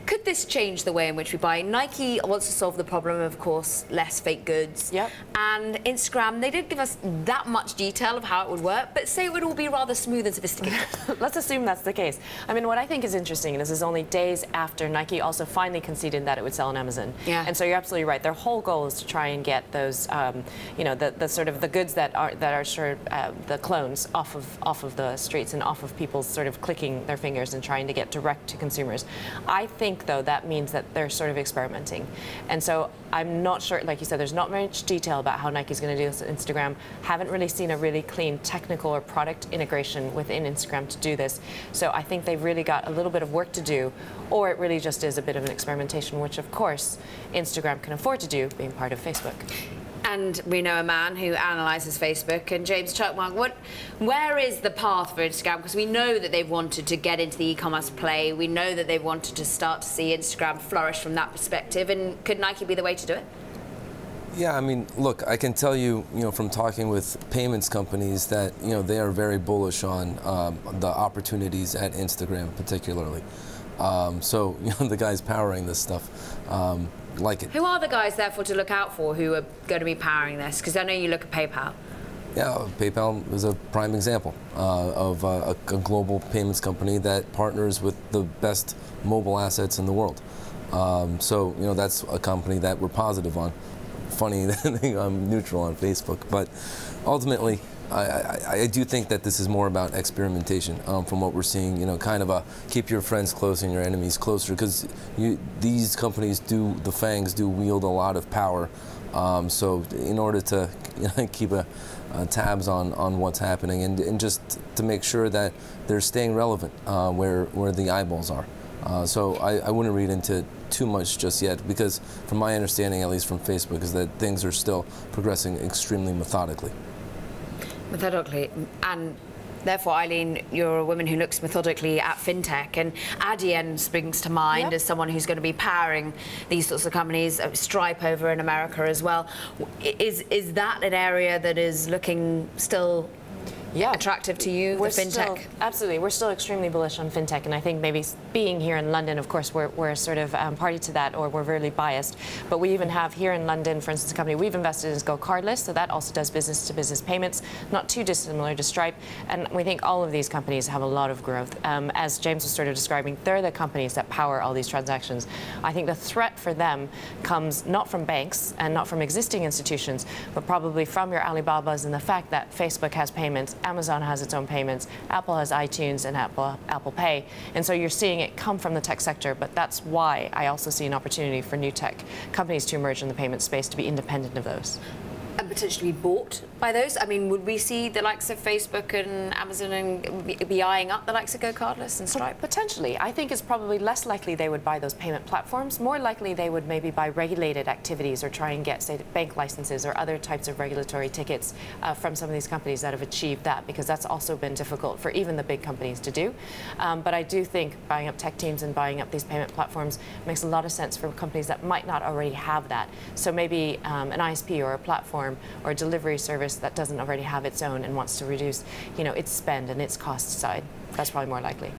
Could this change the way in which we buy? Nike wants to solve the problem of course, less fake goods. Yep. And Instagram, they didn't give us that much detail of how it would work, but say it would all be rather smooth and sophisticated. Let's assume that's the case. I mean, what I think is interesting, and this is only days after Nike also finally conceded that it would sell on Amazon. Yeah. And so you're absolutely right. Their whole goal is to try and get those, you know, the sort of the goods that are sort of the clones off of the streets and off of people's sort of clicking their fingers and trying to get direct to consumers. I think, though, that means that they're sort of experimenting. And so I'm not sure, like you said, there's not much detail about how Nike's going to do this with Instagram. Haven't really seen a really clean technical or product integration within Instagram to do this. So I think they've really got a little bit of work to do, or it really just is a bit of an experimentation, which of course Instagram can afford to do, being part of Facebook. And we know a man who analyses Facebook, and James Chuckmark, where is the path for Instagram? Because we know that they've wanted to get into the e-commerce play. We know that they've wanted to start to see Instagram flourish from that perspective. And could Nike be the way to do it? Yeah, I mean, look, I can tell you, from talking with payments companies that, they are very bullish on the opportunities at Instagram, particularly. So, the guys powering this stuff. Like it. Who are the guys, therefore, to look out for who are going to be powering this? Because I know you look at PayPal. Yeah, PayPal is a prime example of a global payments company that partners with the best mobile assets in the world. So, that's a company that we're positive on. Funny that I'm neutral on Facebook, but ultimately, I do think that this is more about experimentation from what we're seeing, kind of a keep your friends close and your enemies closer, because these companies the FANGs do wield a lot of power. So in order to keep tabs on what's happening and just to make sure that they're staying relevant where the eyeballs are. So I wouldn't read into too much just yet, because from my understanding, at least from Facebook, is that things are still progressing extremely methodically. Methodically, and therefore, Eileen, you're a woman who looks methodically at fintech, and Adyen springs to mind as someone who's going to be powering these sorts of companies. Stripe over in America as well. Is that an area that is looking still attractive to you, the fintech? Absolutely. We're still extremely bullish on fintech, and I think maybe being here in London, of course, we're sort of party to that, or we're really biased. But we even have here in London, for instance, a company we've invested in is Go Cardless, so that also does business-to-business payments, not too dissimilar to Stripe. And we think all of these companies have a lot of growth. As James was sort of describing, they're the companies that power all these transactions. I think the threat for them comes not from banks and not from existing institutions, but probably from your Alibabas and the fact that Facebook has payments, Amazon has its own payments, Apple has iTunes and Apple Pay, and so you're seeing it come from the tech sector. But that's why I also see an opportunity for new tech companies to emerge in the payment space, to be independent of those. And potentially be bought by those? I mean, would we see the likes of Facebook and Amazon and be eyeing up the likes of Go Cardless and Stripe? Potentially. I think it's probably less likely they would buy those payment platforms. More likely they would maybe buy regulated activities or try and get, say, bank licenses or other types of regulatory tickets from some of these companies that have achieved that, because that's also been difficult for even the big companies to do. But I do think buying up tech teams and buying up these payment platforms makes a lot of sense for companies that might not already have that. So maybe an ISP or a platform or a delivery service that doesn't already have its own and wants to reduce, its spend and its cost side. That's probably more likely.